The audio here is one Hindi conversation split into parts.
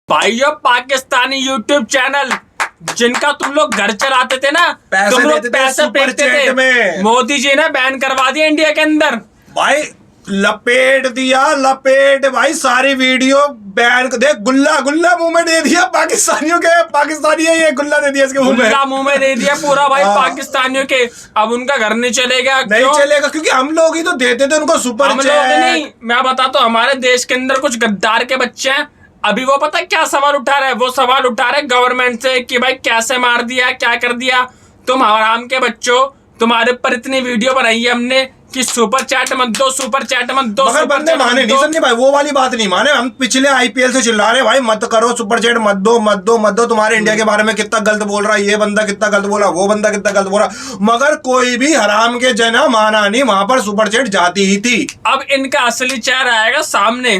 भाइयों पाकिस्तानी यूट्यूब चैनल जिनका तुम लोग घर चलाते थे ना, तुम लोग पैसे फेंकते थे, मोदी जी ने बैन करवा दिया इंडिया के अंदर। भाई लपेट दिया, लपेट भाई सारी वीडियो बैन। देख गुल्ला गुल्ला मुंह में दे दिया पाकिस्तानियों के, पाकिस्तानी है ये, गुल्ला दे दिया इसके मुंह में, गुल्ला मुंह में दे दिया पूरा भाई पाकिस्तानियों के। अब उनका घर नहीं चलेगा, नहीं चलेगा क्योंकि हम लोग ही तो देते थे उनको सुपर चैट। नहीं, मैं बताता हूँ, हमारे देश के अंदर कुछ गद्दार के बच्चे हैं, अभी वो पता क्या सवाल उठा रहे हैं, वो सवाल उठा रहे गवर्नमेंट से कि भाई कैसे मार दिया, क्या कर दिया तुम हराम के बच्चों, तुम्हारे ऊपर इतनी वीडियो बनाई है हमने कि सुपर चैट मत दो, सुपर चैट मत दो। मगर बंदे माने नहीं, समझे भाई, वो वाली बात नहीं माने। हम पिछले आईपीएल से चिल्ला रहे भाई मत करो सुपर चैट, मत दो मत दो मत दो। तुम्हारे इंडिया के बारे में कितना गलत बोल रहा है, ये बंदा कितना गलत बोल रहा, वो बंदा कितना गलत बोल रहा, मगर कोई भी हराम के जना माना नहीं, वहां पर सुपर चैट जाती ही थी। अब इनका असली चेहरा आएगा सामने,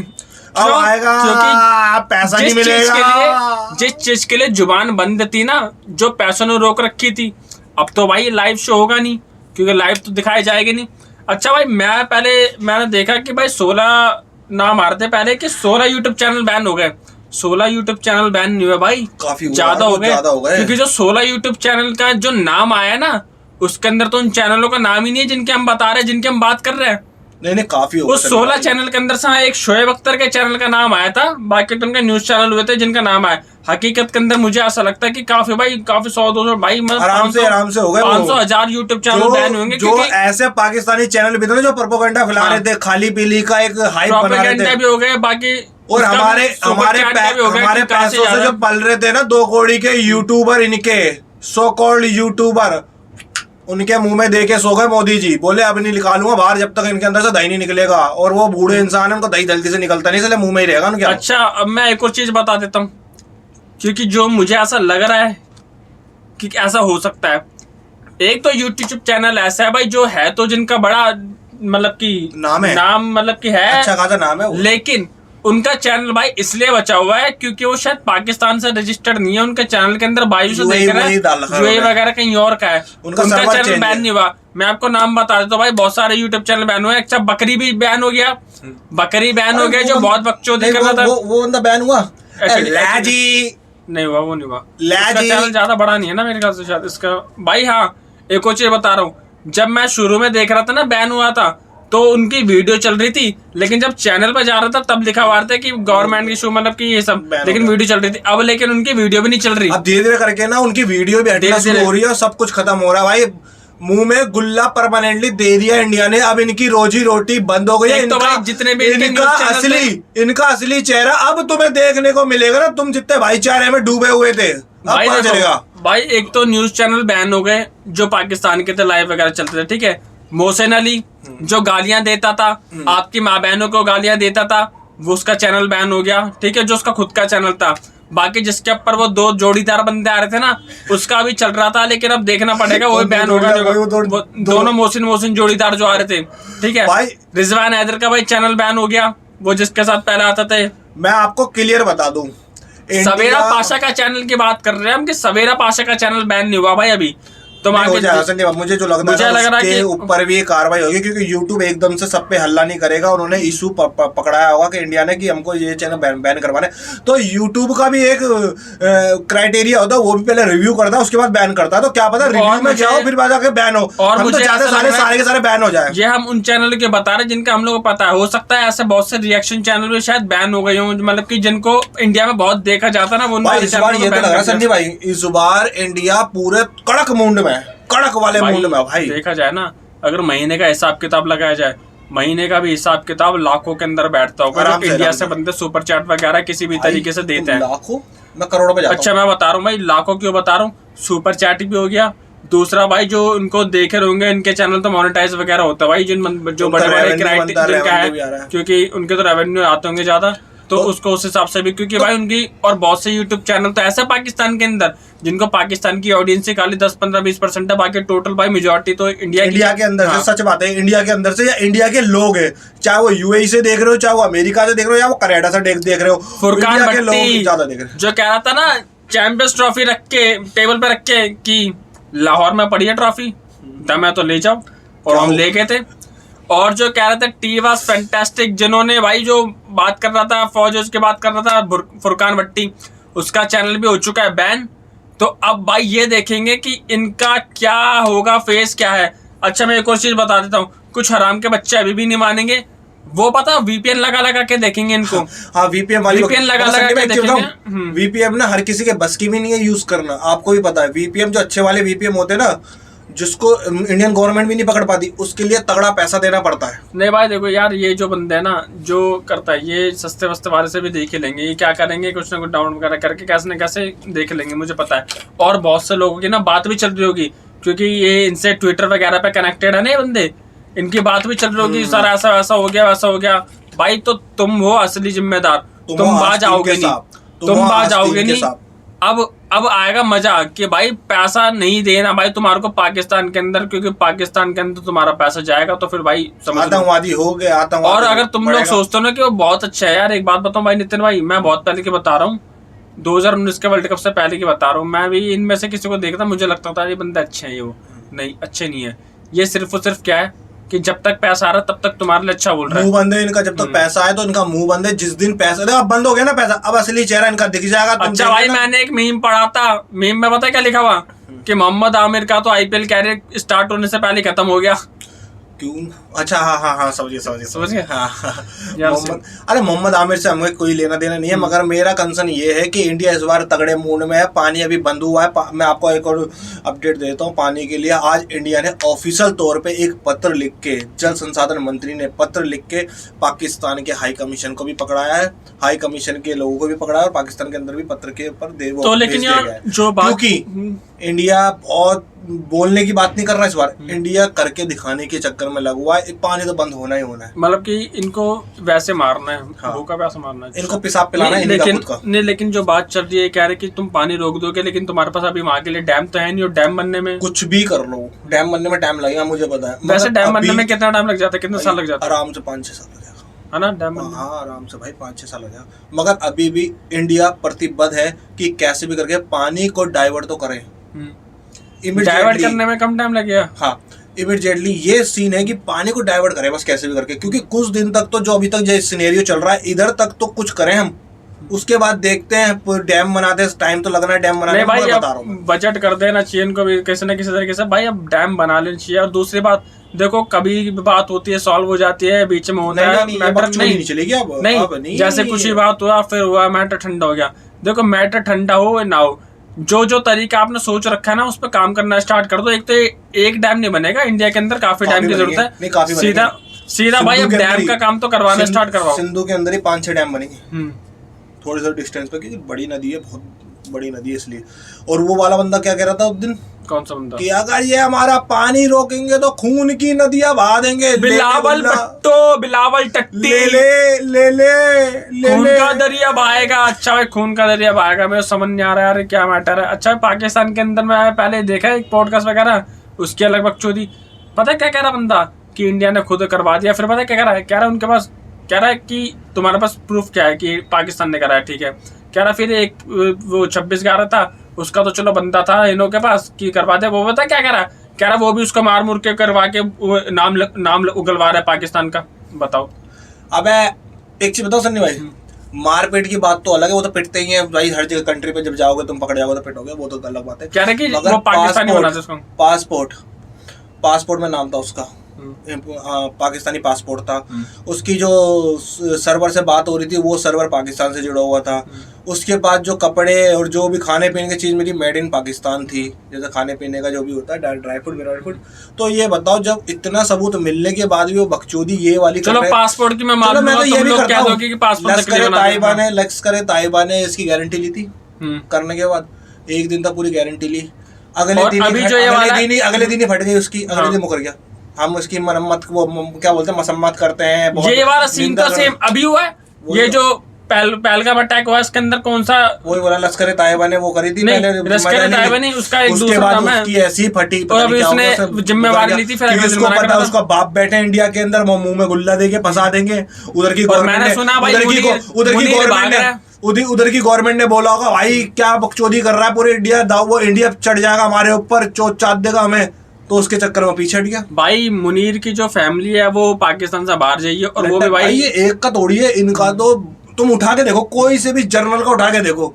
अब आएगा क्योंकि पैसा नहीं मिलेगा। जिस चीज के लिए जुबान बंद थी ना, जो पैसों ने रोक रखी थी, अब तो भाई लाइव शो होगा नहीं क्योंकि लाइव तो दिखाई जाएगी नहीं। अच्छा भाई, मैंने देखा कि भाई 16 नाम आ रहे थे पहले कि 16 यूट्यूब चैनल बैन हो गए। 16 यूट्यूब चैनल बैन नहीं हुए भाई, काफी ज्यादा हो गए, क्योंकि जो 16 यूट्यूब चैनल का जो नाम आया ना, उसके अंदर तो उन चैनलों का नाम ही नहीं है जिनके हम बता रहे हैं, जिनके हम बात कर रहे हैं। नहीं काफी उस 16 चैनल के अंदर से एक शोएब अख्तर के चैनल का नाम आया था, बाकी तो उनके न्यूज चैनल हुए थे जिनका नाम आया। हकीकत के अंदर मुझे ऐसा लगता है कि काफी 100-200 भाई आराम से हो गए, 500,000 यूट्यूब चैनल बैन होंगे। जो ऐसे पाकिस्तानी चैनल भी थे जो प्रोपेगेंडा फैला रहे थे, खाली पीली का एक हाइप बना रहे थे, भी हो गए बाकी। और हमारे पैसों से जो पल रहे थे ना 2 करोड़ के यूट्यूबर, इनके सो कॉल्ड यूट्यूबर, उनके मुंह में दे के सो गए मोदी जी। बोले अब नहीं निकालूंगा बाहर जब तक इनके अंदर से दही नहीं निकलेगा, और वो बूढ़े इंसान है, उनको दही जल्दी से निकलता नहीं, इसलिए मुंह में ही रहेगा उनके। अच्छा, अब मैं एक और चीज बता देता हूँ, क्योंकि जो मुझे ऐसा लग रहा है कि ऐसा हो सकता है। एक तो यूट्यूब चैनल ऐसा है भाई जो है तो जिनका बड़ा मतलब कि नाम मतलब कि है, अच्छा खासा नाम है, लेकिन उनका चैनल भाई इसलिए बचा हुआ है क्योंकि वो शायद पाकिस्तान से रजिस्टर्ड नहीं है। उनके चैनल के अंदर बायू से देख रहे हैं यूएई वगैरह कहीं और का है, उनका चैनल बैन नहीं हुआ। मैं आपको नाम बता देता हूँ भाई, बहुत सारे यूट्यूब चैनल बैन हुए। अच्छा, बकरी भी बैन हो गया, बकरी बैन हो गया जो बहुत बकचोदी कर रहा था, वो बंदा बैन हुआ। नहीं हुआ, वो नहीं हुआ, चैनल ज्यादा बड़ा नहीं है ना मेरे ख्याल से शायद इसका। भाई हाँ, एक और चीज बता रहा हूँ, जब मैं शुरू में देख रहा था ना बैन हुआ था, तो उनकी वीडियो चल रही थी, लेकिन जब चैनल पर जा रहा था तब लिखा हुआ था कि गवर्नमेंट की शो मतलब कि ये सब, लेकिन वीडियो चल रही थी। अब लेकिन उनकी वीडियो भी नहीं चल रही, अब धीरे धीरे करके ना उनकी वीडियो भी हटना शुरू हो रही है और सब कुछ खत्म हो रहा है। भाई मुंह में गुल्ला परमानेंटली दे दिया इंडिया ने, अब इनकी रोजी रोटी बंद हो गई है। तो भाई जितने भी इनका असली चेहरा अब तुम्हें देखने को मिलेगा ना, तुम जितने भाईचारे में डूबे हुए थे अब पता चलेगा। भाई एक तो न्यूज चैनल बैन हो गए जो पाकिस्तान के थे, लाइव वगैरह चलते थे, ठीक है। मोहसिन अली जो गालियां देता था, आपकी माँ बहनों को गालियां देता था, वो उसका चैनल बैन हो गया, ठीक है, जो उसका खुद का चैनल था। बाकी जिसके ऊपर वो 2 जोड़ीदार बंदे आ रहे थे ना, उसका भी चल रहा था, लेकिन अब देखना पड़ेगा वो बैन होगा। दोनों मोहसिन जोड़ीदार जो आ रहे थे, ठीक है। रिजवान हैदर का भाई चैनल बैन हो गया, वो जिसके साथ पहले आता थे। मैं आपको क्लियर बता दूं, सवेरा पाशा का चैनल की बात कर रहे हैं हम कि सवेरा पाशा का चैनल बैन नहीं हुआ भाई अभी। तो मुझे जो लग रहा है कि ऊपर भी कार्रवाई होगी, क्योंकि YouTube एकदम से सब पे हल्ला नहीं करेगा। उन्होंने इशू पकड़ाया होगा कि इंडिया ने कि हमको ये चैनल बैन करवाने, तो YouTube का भी एक क्राइटेरिया होता है, वो भी पहले रिव्यू करता है उसके बाद बैन करता है। तो क्या पता रिव्यू में जाओ फिर बाद आके बैन हो, और मुझे सारे के सारे बैन हो जाए। ये हम उन चैनल के बता रहे जिनका हम लोग को पता है। हो सकता है ऐसे बहुत से रिएक्शन चैनल भी शायद बैन हो गए हों, मतलब कि जिनको इंडिया में बहुत देखा जाता है ना, इस बार ये तो लग रहा है संजय भाई, इस बार इंडिया पूरे कड़क मूड में, कड़क वाले मूड में। भाई देखा जाए ना, अगर महीने का हिसाब किताब लगाया जाए, महीने का भी हिसाब किताब लाखों के अंदर बैठता होगा। इंडिया से बंदे सुपर चैट वगैरह किसी भी तरीके से देते हैं, लाखों मैं करोड़ों पे जाता हूं। अच्छा मैं बता रहा हूँ भाई, लाखों क्यों बता रहा हूँ, सुपर चैट भी हो गया। दूसरा भाई जो उनको देखे होंगे, इनके चैनल तो मोनेटाइज वगैरह होता है भाई, जो बड़े बड़े जिनका है, क्योंकि उनके तो रेवेन्यू आते होंगे ज्यादा, तो उसको उस हिसाब से भी, क्योंकि भाई उनकी और बहुत से यूट्यूब चैनल तो ऐसा पाकिस्तान के अंदर जिनको पाकिस्तान की ऑडियंस से खाली 10-15-20% है, बाकी टोटल भाई मेजोरिटी तो इंडिया के अंदर से। सच बात है, इंडिया के अंदर से या इंडिया के लोग है, चाहे वो यूएई से देख रहे हो, चाहे वो अमेरिका से देख रहे हो, या वो कनाडा से देख रहे हो, फुरकान भट्टी ज्यादा देख रहे हो, जो कह रहा था ना चैंपियंस ट्रॉफी रख के टेबल पे रख के कि लाहौर में पड़ी है ट्रॉफी, मैं तो ले जाऊं, और हम ले गए थे। और जो कह रहे थे टी वाज फैंटास्टिक, जिन्होंने भाई जो बात कर रहा था फौज उसके बात कर रहा था फुरकान भट्टी, उसका चैनल भी हो चुका है बैन। तो अब भाई ये देखेंगे कि इनका क्या होगा, फेस क्या है। अच्छा मैं एक और चीज बता देता हूँ, कुछ हराम के बच्चे अभी भी नहीं मानेंगे, वो पता वीपीएन लगा के देखेंगे इनको। हाँ वीपीएन लगा के देखेंगे। वीपीएन ना हर किसी के बस की भी नहीं है यूज करना, आपको भी पता है। वीपीएन जो अच्छे वाले वीपीएन होते हैं ना, जिसको इंडियन गवर्नमेंट भी नहीं पकड़ पाती, उसके लिए तगड़ा पैसा देना पड़ता है। नहीं भाई देखो यार, ये जो बंदे है ना जो करता है, ये सस्ते वस्ते वाले से भी देख लेंगे, ये क्या करेंगे कुछ ना कुछ डाउनलोड वगैरह करके कैसे न कैसे देख लेंगे, मुझे पता है। और बहुत से लोगों की ना बात भी चल रही होगी, क्योंकि ये इनसे ट्विटर वगैरह पे कनेक्टेड है ना ये बंदे, इनकी बात भी चल रही होगी, सर ऐसा वैसा हो गया वैसा हो गया। भाई तो तुम हो असली जिम्मेदार, तुम बाज आओगे नहीं, तुम बाज आओगे नहीं। अब आएगा मजा कि भाई पैसा नहीं देना भाई तुम्हारे को पाकिस्तान के अंदर, क्योंकि पाकिस्तान के अंदर तुम्हारा पैसा जाएगा तो फिर भाई आतंकवादी हो गए, आतंकवादी। और अगर तुम लोग सोचते हो ना कि वो बहुत अच्छा है यार, एक बात बताऊं भाई नितिन भाई, मैं बहुत पहले की बता रहा हूँ, 2019 के वर्ल्ड कप से पहले की बता रहा हूँ, मैं भी इनमें से किसी को देखता मुझे लगता था ये बंदे अच्छे हैं, ये वो नहीं अच्छे नहीं है। ये सिर्फ और सिर्फ क्या है कि जब तक पैसा आ रहा तब तक तुम्हारे लिए अच्छा बोल रहा है। मुंह बंद है इनका, जब तक पैसा आए तो इनका मुंह बंद है। जिस दिन पैसा अब बंद हो गया ना पैसा, अब असली चेहरा इनका दिख जाएगा। अच्छा भाई मैंने एक मीम पढ़ा था, मीम में पता क्या लिखा हुआ कि मोहम्मद आमिर का तो आईपीएल कैरियर स्टार्ट होने से पहले खत्म हो गया। क्यों? अच्छा हाँ समझिए हाँ। अरे मोहम्मद आमिर से हमें कोई लेना देना नहीं है, मगर मेरा कंसर्न ये है कि इंडिया इस बार तगड़े मूड में है। पानी अभी बंद हुआ है, मैं आपको एक और अपडेट देता हूँ पानी के लिए। आज इंडिया ने ऑफिशियल तौर पे एक पत्र लिख के, जल संसाधन मंत्री ने पत्र लिख के पाकिस्तान के हाई कमीशन को भी पकड़ाया है, हाई कमीशन के लोगों को भी पकड़ाया और पाकिस्तान के अंदर भी पत्र के ऊपर तो लेकिन यार जो बात, क्योंकि इंडिया बहुत बोलने की बात नहीं कर रहा है इस बार, इंडिया करके दिखाने के चक्कर में लगा हुआ है। पानी तो बंद होना ही होना है, मतलब कि इनको वैसे मारना है, हाँ। भूखा वैसे मारना है, इनको पेशाब पिलाना है लेकिन नहीं, लेकिन जो बात चल रही है कह रहे कि तुम पानी रोक दोगे, लेकिन तुम्हारे पास अभी वहां के लिए डैम तो है नहीं, और डैम बनने में कुछ भी कर लो, डैम बनने में टाइम लगेगा मुझे पता है। वैसे डैम बनने में कितना टाइम लग जाता है, कितने साल लग जाता है? आराम से 5-6 साल लग जाएगा, है ना डैम? हाँ आराम से भाई 5-6 साल लग जाएगा। मगर अभी भी इंडिया प्रतिबद्ध है कि कैसे भी करके पानी को डाइवर्ट तो करें। डाइवर्ट करने में कम टाइम लगेगा, हाँ इमीडिएटली ये सीन है कि पानी को डाइवर्ट करें बस कैसे भी करके, क्योंकि कुछ दिन तक तो जो अभी तक जो सिनेरियो चल रहा है इधर तक तो कुछ करें हम, उसके बाद देखते हैं डैम बनाते हैं, टाइम तो लगना है डैम बनाने में। भाई बता रहा हूँ बजट कर देना चाहिए इनको भी किसी न किसी तरीके से भाई, अब डैम बना लेना चाहिए। और दूसरी बात देखो, कभी बात होती है सॉल्व हो जाती है, बीच में होता है मैटर नहीं चलेगी अब नहीं, जैसे कुछ ही बात हुआ फिर हुआ मैटर ठंडा हो गया। देखो मैटर ठंडा हो ना हो, जो तरीका आपने सोच रखा है ना उस पर काम करना स्टार्ट कर दो। एक तो एक डैम नहीं बनेगा इंडिया के अंदर, काफी डैम की जरूरत है। सीधा भाई अब डैम का काम तो करवाना स्टार्ट करवाओ। सिंधु के अंदर ही 5-6 डैम बनेंगे थोड़ी सी डिस्टेंस पे, क्योंकि बड़ी नदी है, बहुत बड़ी नदी है इसलिए। और वो वाला बंदा क्या कह रहा था उस दिन, कौन सा बंदा, कि अगर ये हमारा पानी रोकेंगे तो खून की नदियां बहा देंगे। बिलावल भट्टो, बिलावल टट्टी, ले खून का दरिया बहाएगा। अच्छा भाई खून का दरिया बहाएगा, मेरे समझ नहीं आ रहा यार क्या मैटर है। अच्छा पाकिस्तान के अंदर मैं पहले देखा एक पॉडकास्ट वगैरह, उसकी अलग बकचोदी। पता है क्या कह रहा बंदा कि इंडिया ने खुद करवा दिया। फिर पता है क्या कह रहा है उनके पास, कह रहा है कि तुम्हारे पास प्रूफ क्या है कि पाकिस्तान ने करा है, ठीक है। कह रहा फिर एक वो 26/11 था, उसका तो चलो बंदा था इनों के पास कि करवा दे। वो पता क्या कह रहा वो भी उसको मार मुर के करवा के नाम उगलवा रहा है पाकिस्तान का। बताओ। अबे एक चीज बताओ सन्नी भाई, मारपीट की बात तो अलग है, वो तो पिटते ही है भाई, हर जगह कंट्री पे जब जाओगे तुम पकड़ जाओगे तो पिटोगे, वो तो अलग बात है। कह रहे कि वो पाकिस्तानी बना था उसको। पासपोर्ट में नाम था उसका, पाकिस्तानी पासपोर्ट था। उसकी जो सर्वर से बात हो रही थी वो सर्वर पाकिस्तान से जुड़ा हुआ था। उसके बाद जो कपड़े और जो भी खाने पीने की चीज मिली मेड इन पाकिस्तान थी, जैसे खाने पीने का जो भी होता है ड्राई फ्रूट। तो ये बताओ जब इतना सबूत मिलने के बाद भी वो बकचोदी ये वाली, चलो पासपोर्ट की मैं मान लूंगा, ये भी करता हूं कि पासपोर्ट ताइबा ने इसकी गारंटी ली थी, करने के बाद एक दिन तक पूरी गारंटी ली, अगले दिन ही फट गई उसकी, अगले दिन मुकर गया। हम उसकी मरम्मत वो क्या बोलते हैं मसम्मत करते हैं। ये वाला सीन तो सेम अभी हुआ है। ये जो पहलगाम अटैक हुआ इसके अंदर कौन सा, वही बोला लश्कर ताइबा ने वो करी थी पहले, लश्कर ताइबा नहीं उसका एक दूसरा नाम है, उसकी ऐसी फटी और अभी उसने जिम्मेवारी ली थी। फिर उसको पता उसका बाप बैठे इंडिया के अंदर, वो मुंह में गुल्ला देके फंसा देंगे। उधर की गवर्नमेंट ने बोला होगा भाई क्या बकचोदी कर रहा है पूरे इंडिया, वो इंडिया चढ़ जाएगा हमारे ऊपर, चोट चाट देगा हमें। तो उसके चक्कर में पीछे हट गया। भाई मुनीर की जो फैमिली है वो पाकिस्तान से बाहर जाइए, और वो भी भाई ये एक का तोड़ी है इनका, तो तुम उठा के देखो, कोई से भी जनरल का उठा के देखो,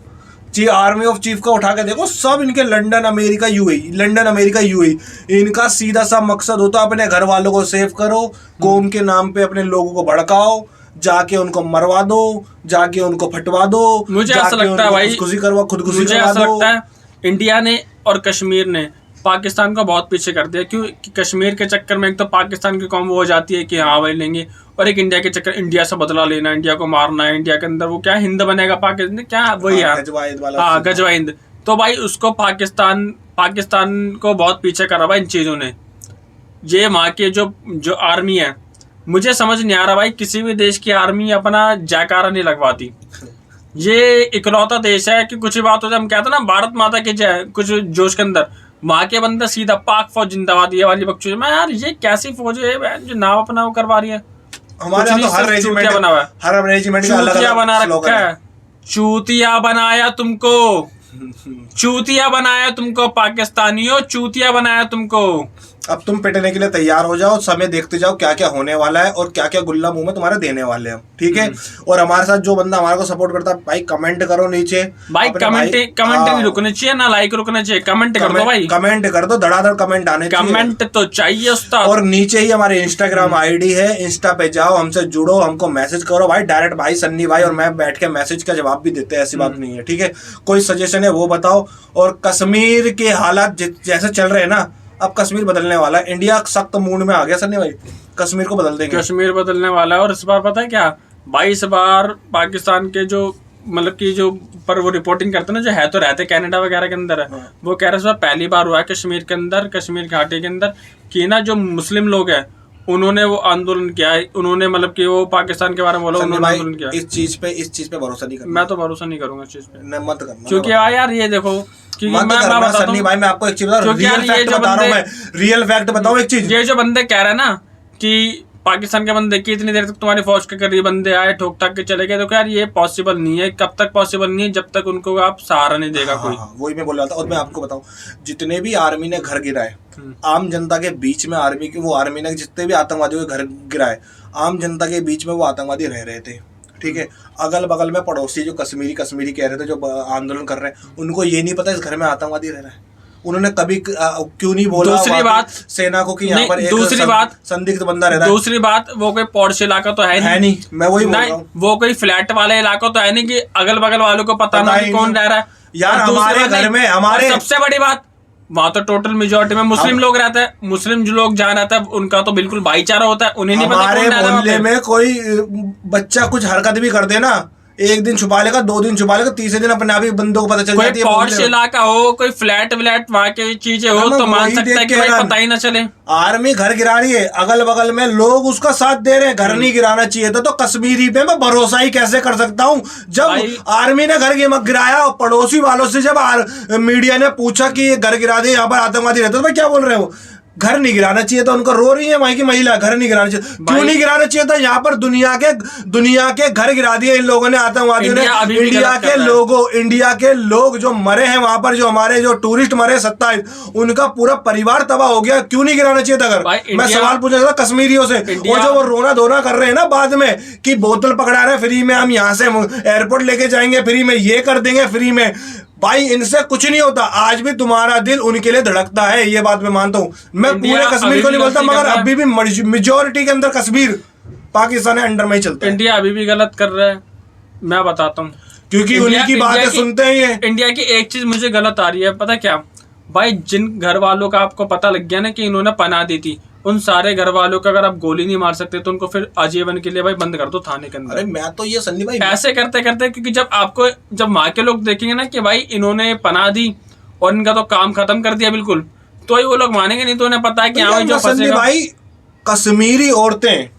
आर्मी ऑफ चीफ का उठा के देखो, सब इनके लंदन अमेरिका यूएई। इनका सीधा सा मकसद होता है अपने घर वालों को सेव करो, कौम के नाम पे अपने लोगों को भड़काओ, जाके उनको मरवा दो, जाके उनको फटवा दो। मुझे ऐसा लगता है भाई, खुदकुशी मुझे ऐसा लगता है इंडिया ने और कश्मीर ने पाकिस्तान को बहुत पीछे कर दिया। क्यों? कि कश्मीर के चक्कर में एक तो पाकिस्तान की कौम वो हो जाती है कि हाँ भाई लेंगे, और एक इंडिया के चक्कर, इंडिया से बदला लेना, इंडिया को मारना है, इंडिया के अंदर वो क्या हिंद बनेगा पाकिस्तान, क्या वही है हाँ गजवा हिंद। तो भाई उसको पाकिस्तान को बहुत पीछे करा भाई इन चीजों ने। ये वहाँ के जो आर्मी है, मुझे समझ नहीं आ रहा भाई, किसी भी देश की आर्मी अपना जयकारा नहीं लगवाती। ये इकलौता देश है कि कुछ ही बात हो जाए, हम कहते हैं ना भारत माता की जय, कुछ जोश के अंदर, वहां के बंदा सीधा पाक फौज जिंदाबाद ये वाली बकचोदी। मैं यार ये कैसी फौज है जो नाम अपना वो करवा रही है? हमारे यहाँ तो हर रेजिमेंट बना हुआ है, हर रेजिमेंट का अलग अलग बना रखा है। चूतिया बनाया तुमको, चूतिया बनाया तुमको पाकिस्तानियों, चूतिया बनाया तुमको। अब तुम पिटने के लिए तैयार हो जाओ, समय देखते जाओ क्या क्या होने वाला है और क्या क्या गुल्ला मुंह में तुम्हारे देने वाले हैं, ठीक है। और हमारे साथ जो बंदा हमारे को सपोर्ट करता है भाई, कमेंट करो नीचे भाई, कमेंट नहीं रुकने चाहिए, ना लाइक रुकना चाहिए, कमेंट कर दो भाई, कमेंट कर दो, धड़ाधड़ कमेंट आने चाहिए, कमेंट तो चाहिए उस्ताद। और नीचे ही हमारे इंस्टाग्राम आईडी है, इंस्टा पे जाओ, हमसे जुड़ो, हमको मैसेज करो भाई डायरेक्ट। भाई सन्नी भाई और मैं बैठ के मैसेज का जवाब भी देते हैं, ऐसी बात नहीं है, ठीक है। कोई सजेशन है वो बताओ। और कश्मीर के हालात जैसे चल रहे हैं ना, अब कश्मीर बदलने वाला है। इंडिया सख्त मूड में आ गया सन्नी भाई, कश्मीर को बदल देंगे, कश्मीर बदलने वाला है। और इस बार पता है क्या भाई, इस बार पाकिस्तान के जो मतलब कि जो पर वो रिपोर्टिंग करते हैं ना, जो है तो रहते कनाडा वगैरह के अंदर है, वो कह रहे हैं इस बार पहली बार हुआ है कश्मीर के अंदर, कश्मीर घाटी के अंदर, कि ना जो मुस्लिम लोग हैं उन्होंने वो आंदोलन किया है, उन्होंने मतलब कि वो पाकिस्तान के बारे में बोला, उन्होंने आंदोलन किया। इस चीज पे भरोसा नहीं करना, मैं तो भरोसा नहीं करूंगा इस चीज पे, मत करना, क्योंकि यार ये देखो, क्योंकि सन्नी भाई मैं आपको एक चीज बता रहा हूं, रियल फैक्ट बताऊं एक चीज। ये जो बंदे कह रहे हैं ना कि पाकिस्तान के बंदे की इतनी देर तक तुम्हारी फौज के करीब बंदे आए ठोक ठाक के चले गए, तो यार ये पॉसिबल नहीं है। कब तक पॉसिबल नहीं है? जब तक उनको आप सहारा नहीं देगा कोई। वही मैं बोल रहा था। और मैं आपको बताऊं, जितने भी आर्मी ने घर गिराए आम जनता के बीच में, आर्मी ने जितने भी आतंकवादियों के घर गिराए आम जनता के बीच में, वो आतंकवादी रह रहे थे, ठीक है। अगल बगल में पड़ोसी जो कश्मीरी कह रहे थे, जो आंदोलन कर रहे हैं, उनको ये नहीं पता इस घर में आतंकवादी रह रहा है। उन्होंने कभी क्यों नहीं बोला दूसरी बात सेना को कि यहाँ पर एक दूसरी बात संदिग्ध बंदा रहता है। दूसरी बात, वो कोई पॉश इलाका तो है नहीं, मैं वही बोल रहा हूँ, वो कोई फ्लैट वाला इलाका तो है नहीं कि अगल बगल वालों को पता नहीं कौन रह रहा है यार। हमारे घर में हमारे सबसे बड़ी बात, वहाँ तो टोटल मेजोरिटी में मुस्लिम लोग रहते हैं, मुस्लिम जो लोग जहाँ रहता है उनका तो बिल्कुल भाईचारा होता है, उन्हें नहीं पता हमारे मोहल्ले में कोई बच्चा कुछ हरकत भी कर दे ना, एक दिन छुपा लेगा, 2 दिन छुपा लेगा, तीसरे दिन अपने आप ही बंदों को पता चल जाती है। कोई पॉश इलाका हो, कोई फ्लैट व्लैट वहाँ की चीजें हो तो मान सकता है कि भाई पता ही ना चले। आर्मी घर गिरा रही है, अगल बगल में लोग उसका साथ दे रहे हैं, घर नहीं गिराना चाहिए था। तो कश्मीरी पे मैं भरोसा ही कैसे कर सकता हूँ? जब आर्मी ने घर गिराया और पड़ोसी वालों से जब मीडिया ने पूछा कि ये घर गिरा दे, यहाँ पर आतंकवादी रहते, तो मैं क्या बोल रहे हो? घर नहीं गिराना चाहिए था, उनको रो रही है वहीं की महिला, घर नहीं गिराना चाहिए। क्यों नहीं गिराना चाहिए था? यहाँ पर दुनिया के घर गिरा दिए इन लोगों ने, आतंकवादियों ने। इंडिया के लोग जो मरे हैं वहां पर, जो हमारे जो टूरिस्ट मरे 27, उनका पूरा परिवार तबाह हो गया। क्यों नहीं गिराना चाहिए था घर? मैं सवाल पूछ रहा था कश्मीरियों से, वो जो वो रोना धोना कर रहे हैं ना बाद में कि बोतल पकड़ा रहे फ्री में, हम यहाँ से एयरपोर्ट लेके जाएंगे फ्री में, ये कर देंगे फ्री में। भाई इनसे कुछ नहीं होता। आज भी तुम्हारा दिल उनके लिए धड़कता है, ये बात मैं मानता हूँ। मैं पूरे कश्मीर को नहीं बोलता, मगर अभी भी मेजोरिटी के अंदर कश्मीर पाकिस्तान के अंडर में ही चलता है। इंडिया अभी भी गलत कर रहा है, मैं बताता हूँ, क्योंकि उन्हीं की बातें सुनते ही है। इंडिया की एक चीज मुझे गलत आ रही है, पता क्या भाई? जिन घर वालों का आपको पता लग गया ना कि इन्होंने पनाह दी थी, उन सारे घर वालों का अगर आप गोली नहीं मार सकते तो उनको फिर आजीवन के लिए भाई बंद कर दो थाने के अंदर। अरे मैं तो ये सन्नी भाई ऐसे करते करते, क्योंकि जब वहां के लोग देखेंगे ना कि भाई इन्होंने पनाह दी और इनका तो काम खत्म कर दिया बिल्कुल, तो ही वो लोग मानेंगे, नहीं तो उन्हें पता है कि हाँ जो फंसेगा। भाई कश्मीरी औरतें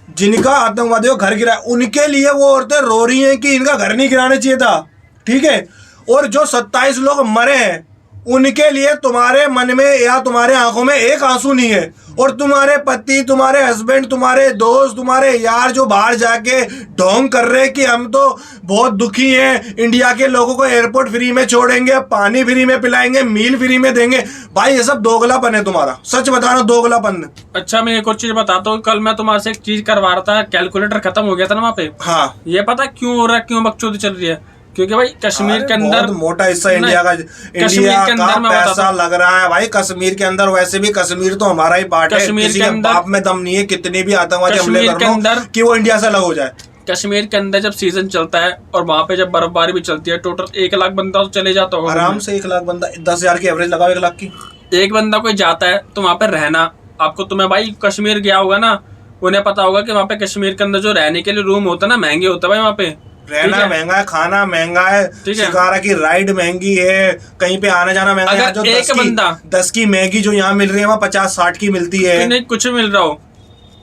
जिनका आतंकवादियों घर गिरा, उनके लिए वो औरतें रो रही हैं कि इनका घर नहीं गिराना चाहिए था, ठीक है। और जो 27 लोग मरे हैं उनके लिए तुम्हारे मन में या तुम्हारे आंखों में एक आंसू नहीं है, और तुम्हारे पति, तुम्हारे हस्बैंड, तुम्हारे दोस्त, तुम्हारे यार जो बाहर जाके ढोंग कर रहे हैं कि हम तो बहुत दुखी हैं, इंडिया के लोगों को एयरपोर्ट फ्री में छोड़ेंगे, पानी फ्री में पिलाएंगे, मील फ्री में देंगे। भाई ये सब दोगलापन है तुम्हारा, सच बताना, दोगलापन। अच्छा मैं एक और चीज बताता हूँ, कल मैं तुम्हारे से एक चीज करवा रहा था, कैलकुलेटर खत्म हो गया था ना वहाँ पे। हाँ, ये पता क्यों हो रहा है, क्यों बकचोदी चल रही है? क्योंकि भाई कश्मीर के अंदर बहुत मोटा हिस्सा इंडिया का, इंडिया का पैसा लग रहा है भाई कश्मीर के अंदर। वैसे भी कश्मीर तो हमारा ही पार्ट है, किसी के बाप में दम नहीं है कितने भी आतंकवादी हमले कर लो कि वो इंडिया से अलग हो जाए। कश्मीर के अंदर जब सीजन चलता है और वहाँ पे जब बर्फबारी भी चलती है, टोटल 1 लाख बंदा तो चले जाता होगा आराम से। 1 लाख बंदा, 10,000 की एवरेज लगाओ 1 लाख की। एक बंदा कोई जाता है तो वहाँ पे रहना, आपको, तुम्हें भाई कश्मीर गया होगा ना, उन्हें पता होगा कि वहाँ पे कश्मीर के अंदर जो रहने के लिए रूम होता है ना, महंगे होता है भाई। वहाँ पे रहना महंगा है, खाना महंगा है, शिकारा की राइड महंगी है, कहीं पे आना जाना महंगा है। जो 10 की मैगी जो यहाँ मिल रही है वहाँ 50-60 की मिलती है। नहीं कुछ मिल रहा हो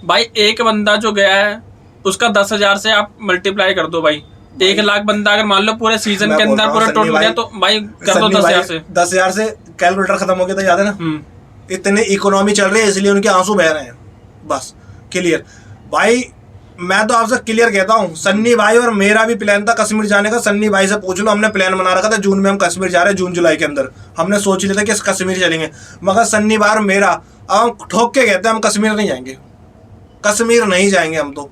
भाई। एक बंदा जो गया है उसका 10,000 से आप मल्टीप्लाई कर दो भाई। 1 लाख बंदा अगर मान लो पूरे सीजन के अंदर पूरा टोटल गया तो भाई कर दो 10,000 से। 10,000 से कैलकुलेटर खत्म हो गया था, याद है ना? इतने इकोनॉमी चल रही है इसलिए उनके आंसू बह रहे हैं, बस क्लियर। भाई मैं तो आपसे क्लियर कहता हूँ, सन्नी भाई और मेरा भी प्लान था कश्मीर जाने का। सन्नी भाई से पूछ लो, हमने प्लान बना रखा था जून में हम कश्मीर जा रहे हैं, जून जुलाई के अंदर हमने सोच लिया था कि कश्मीर चलेंगे। मगर सन्नी भाई और मेरा अब हम ठोक के कहते हैं हम कश्मीर नहीं जाएंगे, कश्मीर नहीं जाएंगे।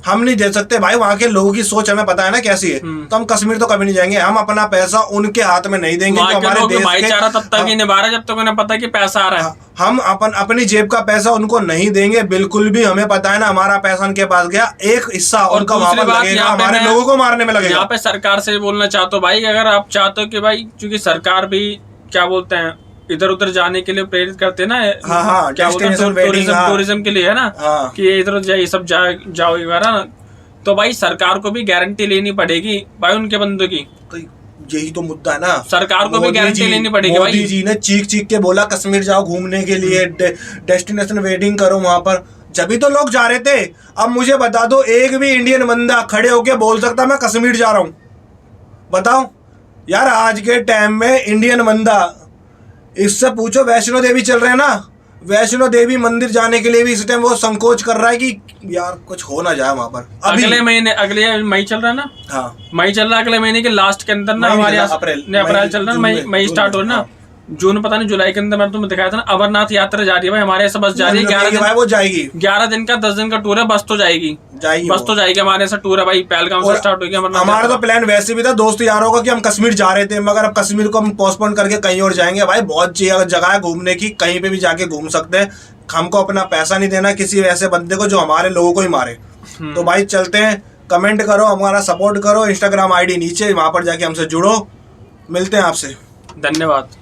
हम नहीं दे सकते भाई, वहाँ के लोगों की सोच हमें पता है ना कैसी है, तो हम कश्मीर तो कभी नहीं जाएंगे। हम अपना पैसा उनके हाथ में नहीं देंगे। हमारे देश भाईचारा तब तक ही निभा रहा है जब तक उन्हें पता है कि पैसा आ रहा है। हम अपनी जेब का पैसा उनको नहीं देंगे बिल्कुल भी। हमें पता है ना, हमारा पैसा उनके पास गया, एक हिस्सा उनका वहां पर लगेगा, हमारे लोगों को मारने में लगेगा। यहाँ पे सरकार से बोलना चाहता हूँ भाई, अगर आप चाहते हो कि भाई, क्योंकि सरकार भी क्या बोलते हैं इधर उधर जाने के लिए प्रेरित करते हैं ना, हाँ, क्या बोलते हैं टूरिज्म के लिए है ना, कि इधर उधर ये सब जाओ ना, तो भाई सरकार को भी गारंटी लेनी पड़ेगी भाई उनके बंदों की। तो यही तो मुद्दा है ना, सरकार को भी गारंटी लेनी पड़ेगी भाई। मोदी जी ने चीख के बोला कश्मीर जाओ घूमने के लिए, डेस्टिनेशन वेडिंग करो वहां पर, जब तो लोग जा रहे थे। अब मुझे बता दो, एक भी इंडियन बंदा खड़े होके बोल सकता मैं कश्मीर जा रहा हूं? बताओ यार, आज के टाइम में इंडियन बंदा, इससे पूछो वैष्णो देवी चल रहे हैं ना, वैष्णो देवी मंदिर जाने के लिए भी इस टाइम वो संकोच कर रहा है कि यार कुछ हो ना जाए वहां पर। अगले महीने, अगले मई चल रहा है ना, हाँ मई चल रहा है, अगले महीने के लास्ट के अंदर ना, हमारे अप्रैल चल रहा है, मई स्टार्ट हो रहा है ना, जून पता नहीं जुलाई के अंदर मैंने तुम्हें दिखाया था ना। अमरनाथ यात्रा जा रही है भाई हमारे ऐसा, बस जा रही है 11 दिन, वो जाएगी 11 दिन का 10 दिन का टूर है, बस तो जाएगी बस तो जाएगी हमारे ऐसा टूर है भाई। पहलगाम से स्टार्ट हो गया अमरनाथ। हमारा तो प्लान वैसे भी था दोस्त यारों का कि हम कश्मीर जा रहे थे, मगर अब कश्मीर को हम पोस्टपोन करके कहीं और जाएंगे। भाई बहुत जगह है घूमने की, कहीं पे भी जाके घूम सकते हैं। हमको अपना पैसा नहीं देना किसी ऐसे बंदे को जो हमारे लोगों को ही मारे। तो भाई चलते हैं, कमेंट करो, हमारा सपोर्ट करो, इंस्टाग्राम आईडी नीचे, वहां पर जाके हमसे जुड़ो। मिलते हैं आपसे, धन्यवाद।